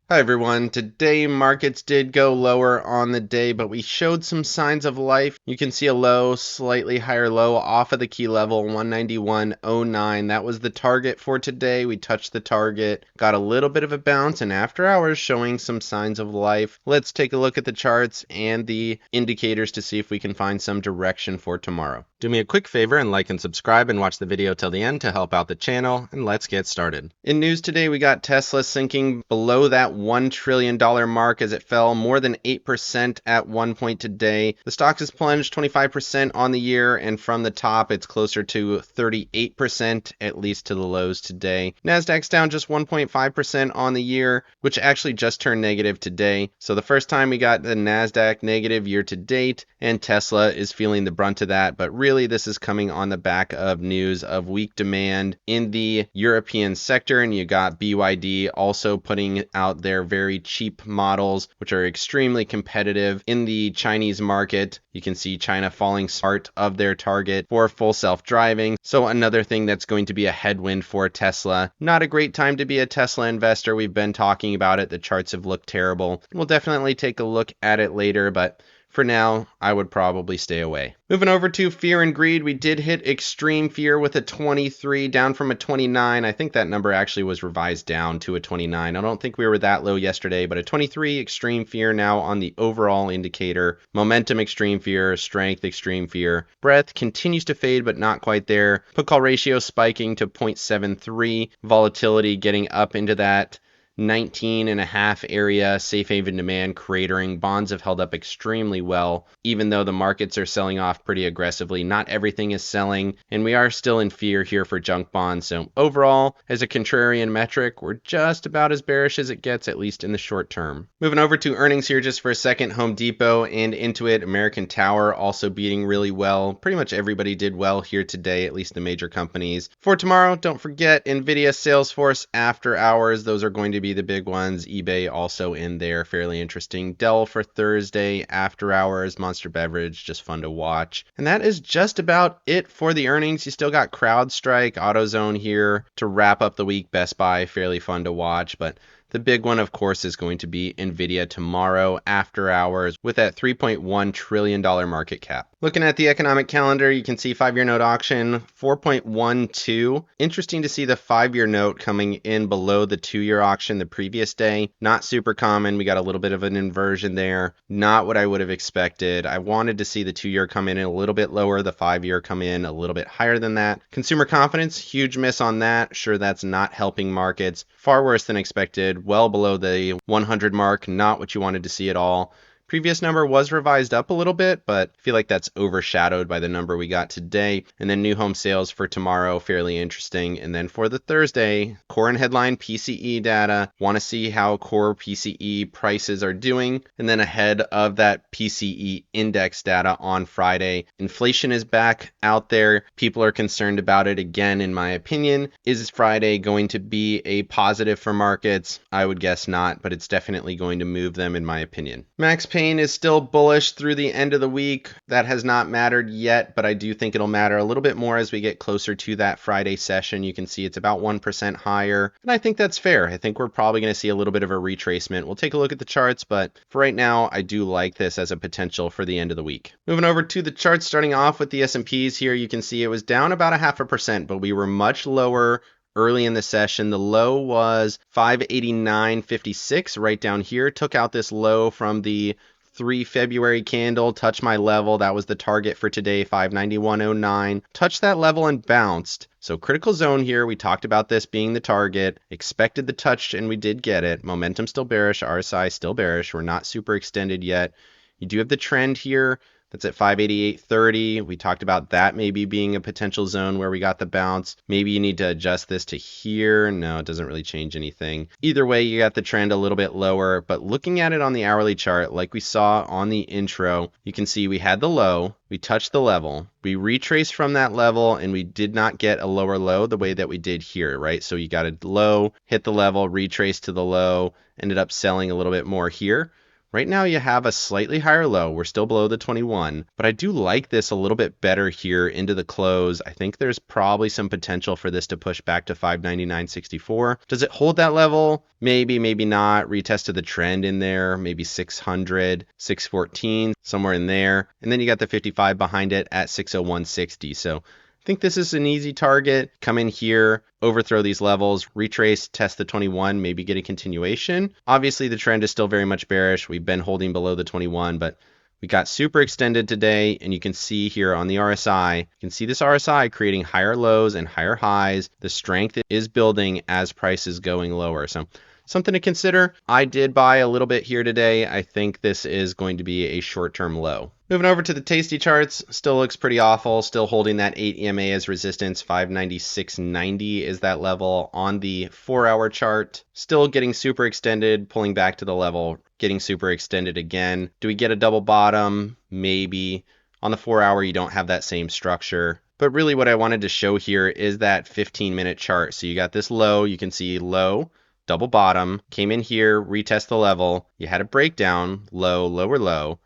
Hi everyone. Today markets did go lower on the day, but we showed some signs of life. You can see a low, slightly higher low off of the key level 191.09. That was the target for today. We touched the target, got a little bit of a bounce, and after hours showing some signs of life. Let's take a look at the charts and the indicators to see if we can find some direction for tomorrow. Do me a quick favor and like and subscribe and watch the video till the end to help out the channel, and let's get started. In news today, we got Tesla sinking below that $1 trillion mark as it fell more than 8% at one point today. The stock has plunged 25% on the year, and from the top, it's closer to 38%, at least to the lows today. Nasdaq's down just 1.5% on the year, which actually just turned negative today. So the first time we got the Nasdaq negative year to date, and Tesla is feeling the brunt of that, but really this is coming on the back of news of weak demand in the European sector, and you got BYD also putting out their very cheap models, which are extremely competitive in the Chinese market. You can see China falling short of their target for full self-driving. So another thing that's going to be a headwind for Tesla. Not a great time to be a Tesla investor. We've been talking about it. The charts have looked terrible. We'll definitely take a look at it later, but for now, I would probably stay away. Moving over to fear and greed, we did hit extreme fear with a 23, down from a 29. I think that number actually was revised down to a 29. I don't think we were that low yesterday, but a 23 extreme fear now on the overall indicator. Momentum extreme fear, strength extreme fear. Breadth continues to fade, but not quite there. Put call ratio spiking to 0.73. Volatility getting up into that 19.5 area, safe haven demand cratering. Bonds have held up extremely well, even though the markets are selling off pretty aggressively. Not everything is selling, and we are still in fear here for junk bonds. So overall, as a contrarian metric, we're just about as bearish as it gets, at least in the short term. Moving over to earnings here just for a second. Home Depot and Intuit, American Tower also beating really well. Pretty much everybody did well here today, at least the major companies. For tomorrow, don't forget NVIDIA, Salesforce, after hours. Those are going to be the big ones. eBay also in there, fairly interesting. Dell for Thursday, after hours. Monster Beverage, just fun to watch. And that is just about it for the earnings. You still got CrowdStrike, AutoZone here to wrap up the week. Best Buy, fairly fun to watch, but the big one, of course, is going to be NVIDIA tomorrow after hours with that $3.1 trillion market cap. Looking at the economic calendar, you can see 5-year note auction 4.12. Interesting to see the 5-year note coming in below the 2-year auction the previous day. Not super common. We got a little bit of an inversion there. Not what I would have expected. I wanted to see the 2-year come in a little bit lower, the 5-year come in a little bit higher than that. Consumer confidence, huge miss on that. Sure, that's not helping markets. Far worse than expected. Well below the 100 mark, not what you wanted to see at all. Previous number was revised up a little bit, but I feel like that's overshadowed by the number we got today. And then new home sales for tomorrow, fairly interesting. And then for the Thursday, core and headline PCE data. Want to see how core PCE prices are doing. And then ahead of that PCE index data on Friday, inflation is back out there. People are concerned about it again, in my opinion. Is Friday going to be a positive for markets? I would guess not, but it's definitely going to move them, in my opinion. Max Pain is still bullish through the end of the week. That has not mattered yet, but I do think it'll matter a little bit more as we get closer to that Friday session. You can see it's about 1% higher, and I think that's fair. I think we're probably going to see a little bit of a retracement. We'll take a look at the charts, but for right now, I do like this as a potential for the end of the week. Moving over to the charts, starting off with the S&Ps here, you can see it was down about 0.5%, but we were much lower early in the session. The low was 589.56 right down here. Took out this low from the 3 February candle, touched my level. That was the target for today, 591.09. Touched that level and bounced. So critical zone here. We talked about this being the target. Expected the touch, and we did get it. Momentum still bearish. RSI still bearish. We're not super extended yet. You do have the trend here. That's at 588.30. We talked about that maybe being a potential zone where we got the bounce. Maybe you need to adjust this to here. No, it doesn't really change anything. Either way, you got the trend a little bit lower, but looking at it on the hourly chart, like we saw on the intro, you can see we had the low, we touched the level, we retraced from that level, and we did not get a lower low the way that we did here, right? So you got a low, hit the level, retraced to the low, ended up selling a little bit more here. Right now you have a slightly higher low. We're still below the 21, but I do like this a little bit better here into the close. I think there's probably some potential for this to push back to 599.64. Does it hold that level? Maybe, maybe not. Retested the trend in there, maybe 600, 614, somewhere in there. And then you got the 55 behind it at 601.60. So I think this is an easy target. Come in here, overthrow these levels, retrace, test the 21, maybe get a continuation. Obviously, the trend is still very much bearish. We've been holding below the 21, but we got super extended today, and you can see here on the RSI, you can see this RSI creating higher lows and higher highs. The strength is building as price is going lower. So something to consider. I did buy a little bit here today. I think this is going to be a short-term low. Moving over to the Tasty charts, still looks pretty awful. Still holding that 8 EMA as resistance. 596.90 is that level on the 4-hour chart. Still getting super extended, pulling back to the level, getting super extended again. Do we get a double bottom? Maybe. On the 4-hour, you don't have that same structure. But really what I wanted to show here is that 15-minute chart. So you got this low, you can see low, double bottom, came in here, retest the level. You had a breakdown, low, lower, low.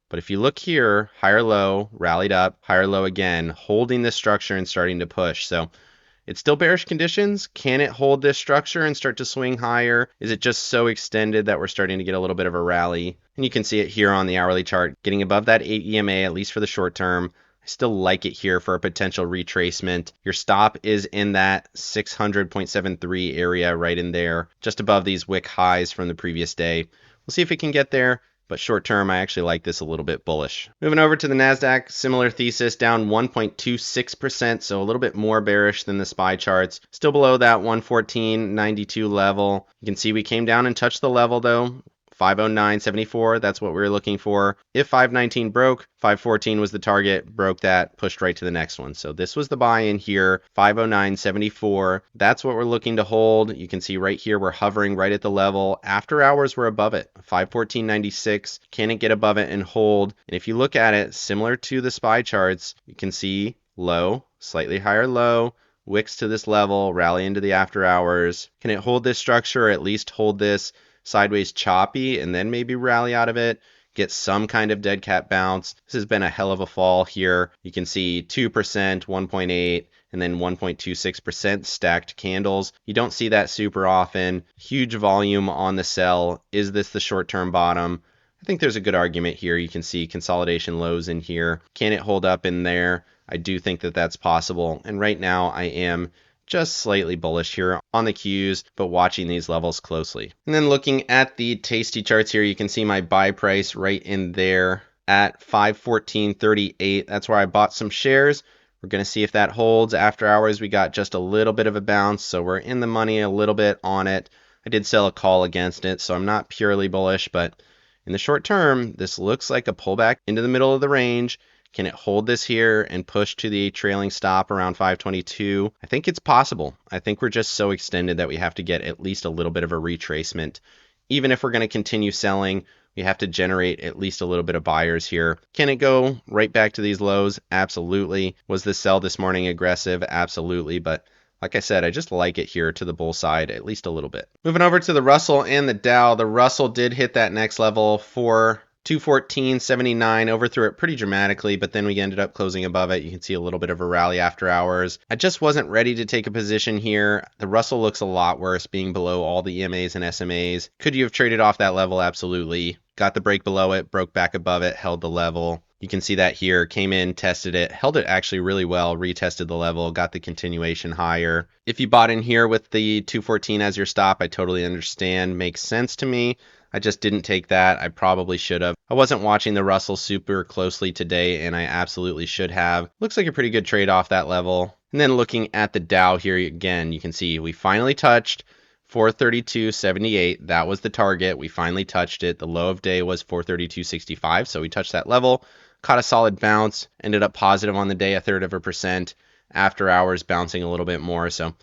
But if you look here, higher low, rallied up, higher low again, holding this structure and starting to push. So it's still bearish conditions. Can it hold this structure and start to swing higher? Is it just so extended that we're starting to get a little bit of a rally? And you can see it here on the hourly chart, getting above that 8 EMA, at least for the short term. I still like it here for a potential retracement. Your stop is in that 600.73 area right in there, just above these wick highs from the previous day. We'll see if it can get there. But short term, I actually like this a little bit bullish. Moving over to the NASDAQ, similar thesis, down 1.26%, so a little bit more bearish than the SPY charts. Still below that 114.92 level. You can see we came down and touched the level though. 509.74, that's what we were looking for. If 519 broke, 514 was the target, broke that, pushed right to the next one. So this was the buy in here, 509.74. That's what we're looking to hold. You can see right here, we're hovering right at the level. After hours, we're above it, 514.96. Can it get above it and hold? And if you look at it, similar to the SPY charts, you can see low, slightly higher low, wicks to this level, rally into the after hours. Can it hold this structure, or at least hold this sideways choppy and then maybe rally out of it, get some kind of dead cat bounce? This has been a hell of a fall here. You can see 2%, 1.8, and then 1.26% stacked candles. You don't see that super often. Huge volume on the sell. Is this the short-term bottom? I think there's a good argument here. You can see consolidation lows in here. Can it hold up in there? I do think that that's possible. And right now I am just slightly bullish here on the Qs, but watching these levels closely. And then looking at the Tasty charts here, you can see my buy price right in there at 514.38. That's where I bought some shares. We're going to see if that holds. After hours, we got just a little bit of a bounce, so we're in the money a little bit on it. I did sell a call against it, so I'm not purely bullish, but in the short term, this looks like a pullback into the middle of the range. Can it hold this here and push to the trailing stop around 522? I think it's possible. I think we're just so extended that we have to get at least a little bit of a retracement. Even if we're going to continue selling, we have to generate at least a little bit of buyers here. Can it go right back to these lows? Absolutely. Was the sell this morning aggressive? Absolutely. But like I said, I just like it here to the bull side at least a little bit. Moving over to the Russell and the Dow. The Russell did hit that next level for 214.79, overthrew it pretty dramatically, but then we ended up closing above it. You can see a little bit of a rally after hours. I just wasn't ready to take a position here. The Russell looks a lot worse being below all the EMAs and SMAs. Could you have traded off that level? Absolutely. Got the break below it, broke back above it, held the level. You can see that here, came in, tested it, held it actually really well, retested the level, got the continuation higher. If you bought in here with the 214 as your stop, I totally understand, makes sense to me. I just didn't take that. I probably should have. I wasn't watching the Russell super closely today, and I absolutely should have. Looks like a pretty good trade off that level. And then looking at the Dow here again, you can see we finally touched 432.78. That was the target. We finally touched it. The low of day was 432.65, so we touched that level. Caught a solid bounce, ended up positive on the day, 1/3%. After hours, bouncing a little bit more. So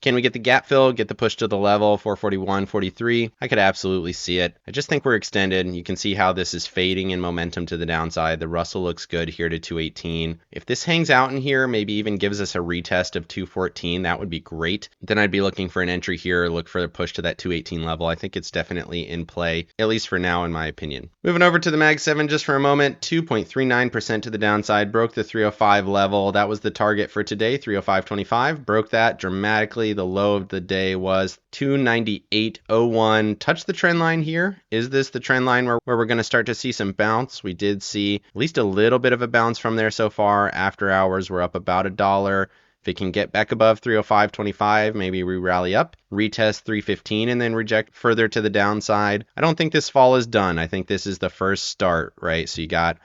Can we get the gap fill, get the push to the level, 441, 43? I could absolutely see it. I just think we're extended. You can see how this is fading in momentum to the downside. The Russell looks good here to 218. If this hangs out in here, maybe even gives us a retest of 214, that would be great. Then I'd be looking for an entry here, look for a push to that 218 level. I think it's definitely in play, at least for now, in my opinion. Moving over to the Mag 7 just for a moment, 2.39% to the downside, broke the 305 level. That was the target for today, 305.25, broke that dramatically. The low of the day was 298.01. Touch the trend line here. Is this the trend line where we're going to start to see some bounce? We did see at least a little bit of a bounce from there so far. After hours, we're up about $1. If it can get back above 305.25, maybe we rally up, retest 315, and then reject further to the downside. I don't think this fall is done. I think this is the first start, right? So you got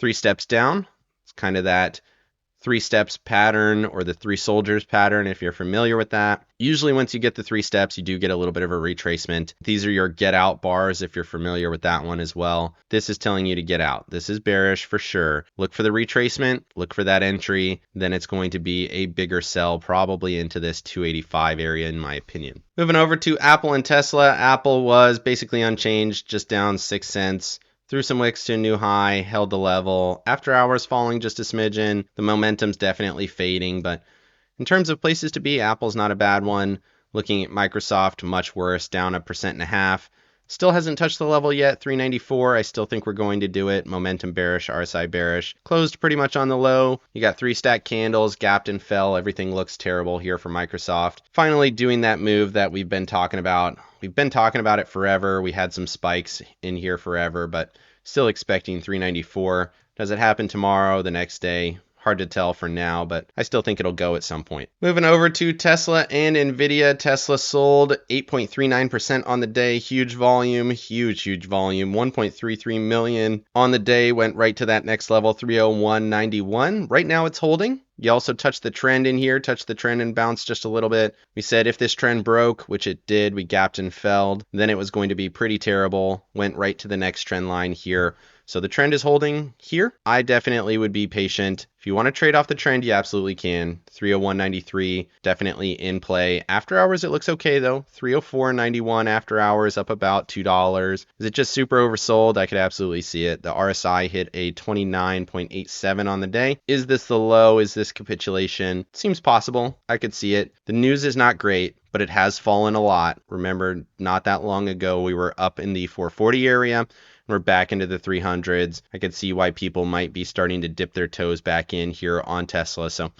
3 steps down. It's kind of that 3 steps pattern or the 3 soldiers pattern, if you're familiar with that. Usually once you get the 3 steps, you do get a little bit of a retracement. These are your get out bars, if you're familiar with that one as well. This is telling you to get out. This is bearish for sure. Look for the retracement, look for that entry, then it's going to be a bigger sell probably into this 285 area in my opinion. Moving over to Apple and Tesla. Apple was basically unchanged, just down 6 cents. Threw some wicks to a new high, held the level. After hours falling just a smidgen. The momentum's definitely fading, but in terms of places to be, Apple's not a bad one. Looking at Microsoft, much worse, down 1.5%. Still hasn't touched the level yet, 394. I still think we're going to do it. Momentum bearish, RSI bearish. Closed pretty much on the low. You got 3 stack candles, gapped and fell. Everything looks terrible here for Microsoft. Finally doing that move that we've been talking about. We've been talking about it forever. We had some spikes in here forever, but still expecting 394. Does it happen tomorrow, the next day? Hard to tell for now, but I still think it'll go at some point. Moving over to Tesla and NVIDIA. Tesla sold 8.39% on the day. Huge volume, huge volume. 1.33 million on the day. Went right to that next level, 301.91. Right now it's holding. You also touched the trend in here, touched the trend and bounced just a little bit. We said if this trend broke, which it did, we gapped and felled, then it was going to be pretty terrible. Went right to the next trend line here. So the trend is holding here. I definitely would be patient. If you want to trade off the trend, you absolutely can. 301.93, definitely in play. After hours, it looks okay though. 304.91 after hours, up about $2. Is it just super oversold? I could absolutely see it. The RSI hit a 29.87 on the day. Is this the low? Is this capitulation? Seems possible. I could see it. The news is not great, but it has fallen a lot. Remember, not that long ago, we were up in the 440 area. We're back into the 300s. I could see why people might be starting to dip their toes back in here on Tesla. So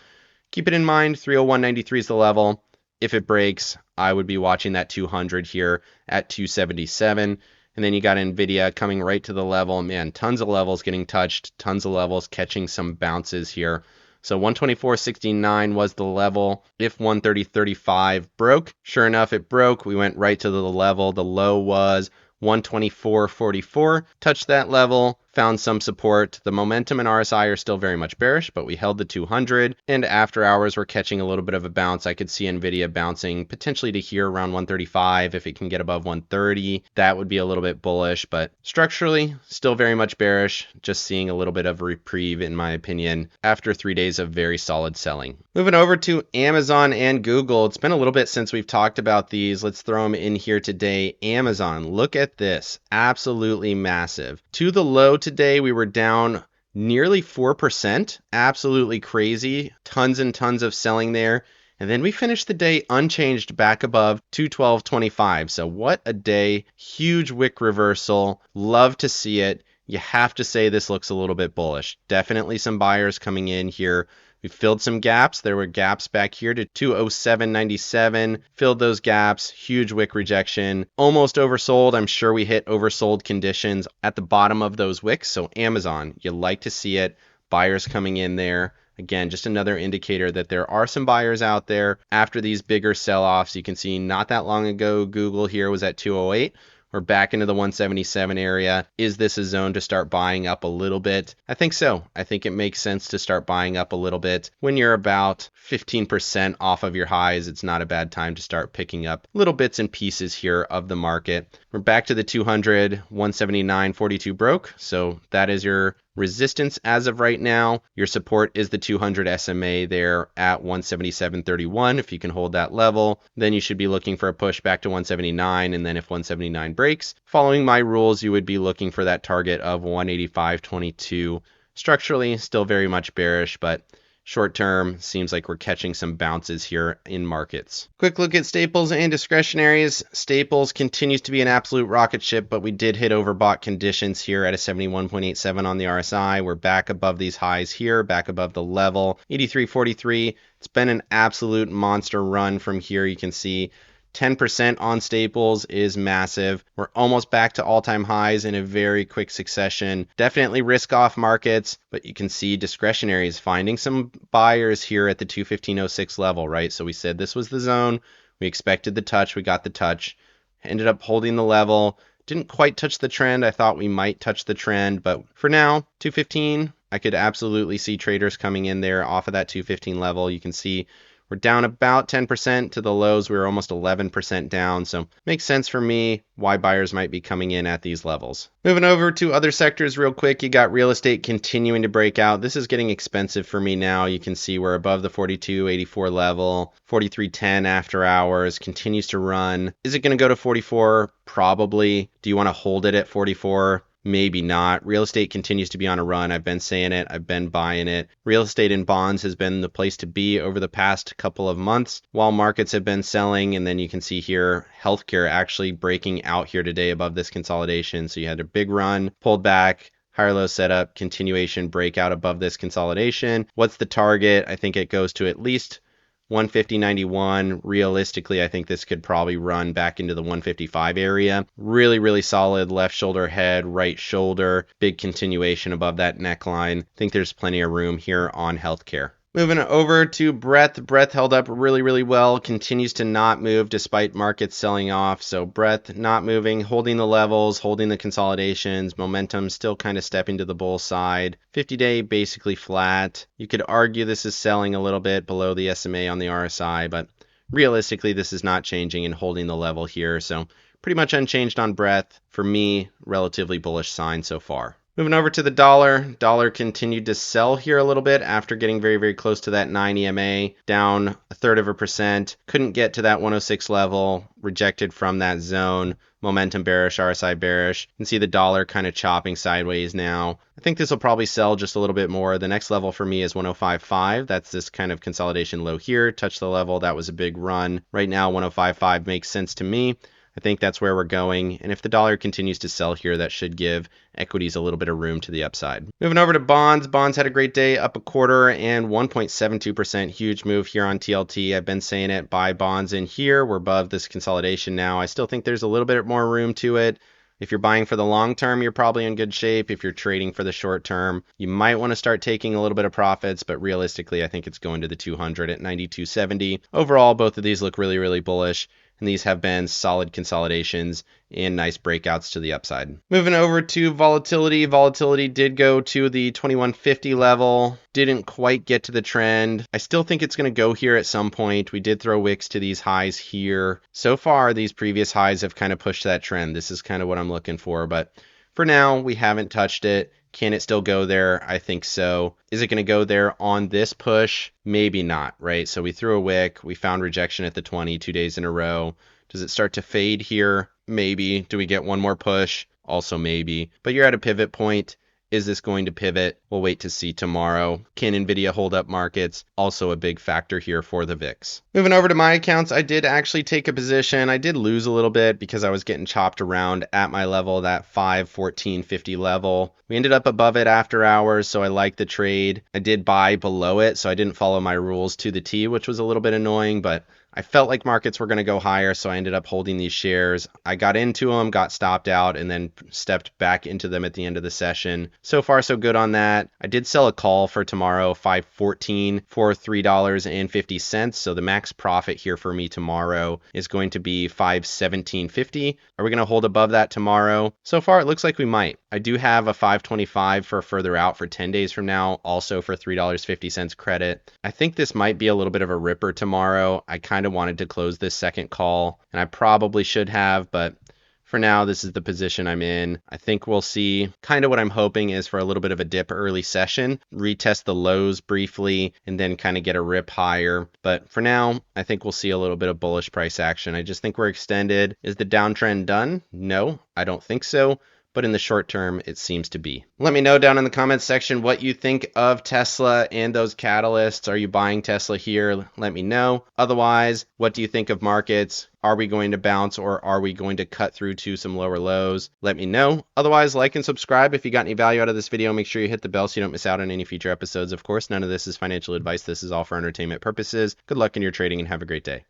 keep it in mind, 301.93 is the level. If it breaks, I would be watching that 200 here at 277. And then you got NVIDIA coming right to the level. Man, tons of levels getting touched, tons of levels catching some bounces here. So 124.69 was the level. If 130.35 broke, sure enough, it broke. We went right to the level. The low was 124.44, touched that level, found some support. The momentum and RSI are still very much bearish, but we held the 200, and after hours we're catching a little bit of a bounce. I could see NVIDIA bouncing potentially to here around 135. If it can get above 130, that would be a little bit bullish, but structurally still very much bearish. Just seeing a little bit of a reprieve in my opinion after 3 days of very solid selling. Moving over to Amazon and Google. It's been a little bit since we've talked about these. Let's throw them in here today. Amazon, look at this, absolutely massive. To the low today, we were down nearly 4%, absolutely crazy. Tons and tons of selling there. And then we finished the day unchanged back above 212.25. So what a day. Huge wick reversal. Love to see it. You have to say this looks a little bit bullish. Definitely some buyers coming in here. We filled some gaps. There were gaps back here to 207.97. Filled those gaps. Huge wick rejection. Almost oversold. I'm sure we hit oversold conditions at the bottom of those wicks. So Amazon, you like to see it. Buyers coming in there. Again, just another indicator that there are some buyers out there after these bigger sell-offs. You can see not that long ago, Google here was at 208. We're back into the 177 area. Is this a zone to start buying up a little bit? I think so. I think it makes sense to start buying up a little bit. When you're about 15% off of your highs, it's not a bad time to start picking up little bits and pieces here of the market. We're back to the 200, 179.42 broke. So that is your resistance as of right now. Your support is the 200 SMA there at 177.31. If you can hold that level, then you should be looking for a push back to 179, and then if 179 breaks, following my rules, you would be looking for that target of 185.22. Structurally, still very much bearish, but short term, seems like we're catching some bounces here in markets. Quick look at staples and discretionaries. Staples continues to be an absolute rocket ship, but we did hit overbought conditions here at a 71.87 on the RSI. We're back above these highs here, back above the level, 83.43. It's been an absolute monster run from here. You can see 10% on staples is massive. We're almost back to all-time highs in a very quick succession. Definitely risk-off markets, but you can see discretionary is finding some buyers here at the 215.06 level, right? So we said this was the zone. We expected the touch. We got the touch. Ended up holding the level. Didn't quite touch the trend. I thought we might touch the trend, but for now, 215, I could absolutely see traders coming in there off of that 215 level. You can see we're down about 10% to the lows. We were almost 11% down. So makes sense for me why buyers might be coming in at these levels. Moving over to other sectors real quick, you got real estate continuing to break out. This is getting expensive for me now. You can see we're above the 42.84 level, 43.10 after hours, continues to run. Is it going to go to 44? Probably. Do you want to hold it at 44? Maybe not. Real estate continues to be on a run. I've been saying it. I've been buying it. Real estate and bonds has been the place to be over the past couple of months while markets have been selling. And then you can see here, healthcare actually breaking out here today above this consolidation. So you had a big run, pulled back, higher low setup, continuation, breakout above this consolidation. What's the target? I think it goes to at least 150.91. Realistically, I think this could probably run back into the 155 area. Really, really solid left shoulder head, right shoulder, big continuation above that neckline. I think there's plenty of room here on healthcare. Moving over to breadth. Breadth held up really, really well. Continues to not move despite markets selling off. So breadth not moving, holding the levels, holding the consolidations. Momentum still kind of stepping to the bull side. 50-day basically flat. You could argue this is selling a little bit below the SMA on the RSI, but realistically this is not changing and holding the level here. So pretty much unchanged on breadth. For me, relatively bullish sign so far. Moving over to the dollar. Dollar continued to sell here a little bit after getting very, very close to that 9 EMA, down 1/3%. Couldn't get to that 106 level, rejected from that zone. Momentum bearish, RSI bearish. You can see the dollar kind of chopping sideways now. I think this will probably sell just a little bit more. The next level for me is 105.5. That's this kind of consolidation low here. Touch the level. That was a big run. Right now, 105.5 makes sense to me. I think that's where we're going. And if the dollar continues to sell here, that should give equities a little bit of room to the upside. Moving over to bonds. Bonds had a great day, up 1/4 and 1.72%. Huge move here on TLT. I've been saying it. Buy bonds in here. We're above this consolidation now. I still think there's a little bit more room to it. If you're buying for the long term, you're probably in good shape. If you're trading for the short term, you might want to start taking a little bit of profits, but realistically, I think it's going to the 200 at 92.70. Overall, both of these look really, really bullish. And these have been solid consolidations and nice breakouts to the upside. Moving over to volatility. Volatility did go to the 2150 level. Didn't quite get to the trend. I still think it's going to go here at some point. We did throw wicks to these highs here. So far, these previous highs have kind of pushed that trend. This is kind of what I'm looking for. But for now, we haven't touched it. Can it still go there? I think so. Is it going to go there on this push? Maybe not, right? So we threw a wick. We found rejection at the 20 2 days in a row. Does it start to fade here? Maybe. Do we get one more push? Also maybe. But you're at a pivot point. Is this going to pivot? We'll wait to see tomorrow. Can NVIDIA hold up markets? Also a big factor here for the VIX. Moving over to my accounts, I did actually take a position. I did lose a little bit because I was getting chopped around at my level, that 5/14.50 level. We ended up above it after hours, so I liked the trade. I did buy below it, so I didn't follow my rules to the T, which was a little bit annoying, but I felt like markets were going to go higher, so I ended up holding these shares. I got into them, got stopped out, and then stepped back into them at the end of the session. So far, so good on that. I did sell a call for tomorrow, 5/14 for $3.50. So the max profit here for me tomorrow is going to be 5/17.50. Are we going to hold above that tomorrow? So far, it looks like we might. I do have a 5/25 for further out for 10 days from now, also for $3.50 credit. I think this might be a little bit of a ripper tomorrow. I kind of wanted to close this second call, and I probably should have, but for now, this is the position I'm in. I think we'll see kind of what I'm hoping is for a little bit of a dip early session, retest the lows briefly, and then kind of get a rip higher. But for now, I think we'll see a little bit of bullish price action. I just think we're extended. Is the downtrend done? No, I don't think so. But in the short term, it seems to be. Let me know down in the comments section what you think of Tesla and those catalysts. Are you buying Tesla here? Let me know. Otherwise, what do you think of markets? Are we going to bounce or are we going to cut through to some lower lows? Let me know. Otherwise, like and subscribe. If you got any value out of this video, make sure you hit the bell so you don't miss out on any future episodes. Of course, none of this is financial advice. This is all for entertainment purposes. Good luck in your trading and have a great day.